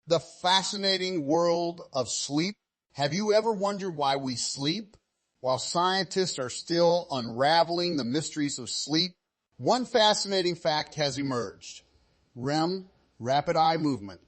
The fascinating world of sleep. Have you ever wondered why we sleep? While scientists are still unraveling the mysteries of sleep, one fascinating fact has emerged. REM, rapid eye movement.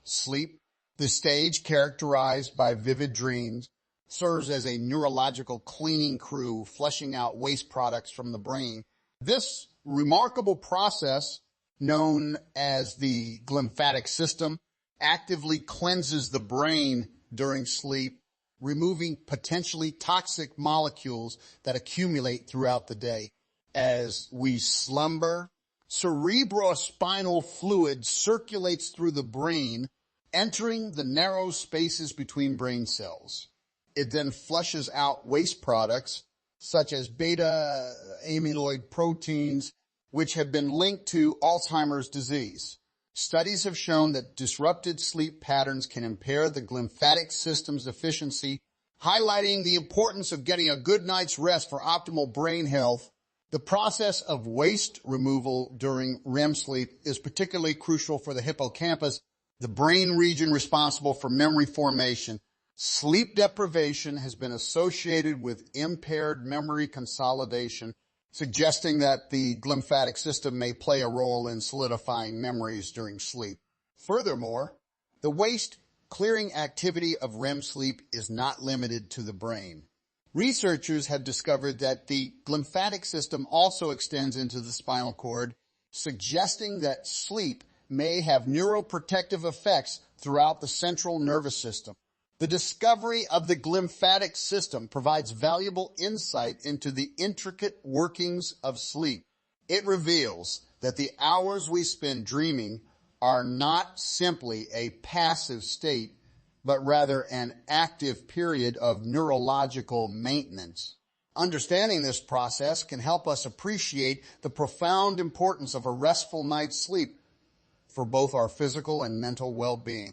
Sleep, the stage characterized by vivid dreams, serves as a neurological cleaning crew, flushing out waste products from the brain. This remarkable process, known as the glymphatic system, actively cleanses the brain during sleep, removing potentially toxic molecules that accumulate throughout the day. As we slumber, cerebrospinal fluid circulates through the brain, entering the narrow spaces between brain cells. It then flushes out waste products, such as beta-amyloid proteins, which have been linked to Alzheimer's disease. Studies have shown that disrupted sleep patterns can impair the glymphatic system's efficiency, highlighting the importance of getting a good night's rest for optimal brain health. The process of waste removal during REM sleep is particularly crucial for the hippocampus, the brain region responsible for memory formation. Sleep deprivation has been associated with impaired memory consolidation, suggesting that the glymphatic system may play a role in solidifying memories during sleep. Furthermore, the waste clearing activity of REM sleep is not limited to the brain. Researchers have discovered that the glymphatic system also extends into the spinal cord, suggesting that sleep may have neuroprotective effects throughout the central nervous system. The discovery of the glymphatic system provides valuable insight into the intricate workings of sleep. It reveals that the hours we spend dreaming are not simply a passive state, but rather an active period of neurological maintenance. Understanding this process can help us appreciate the profound importance of a restful night's sleep for both our physical and mental well-being.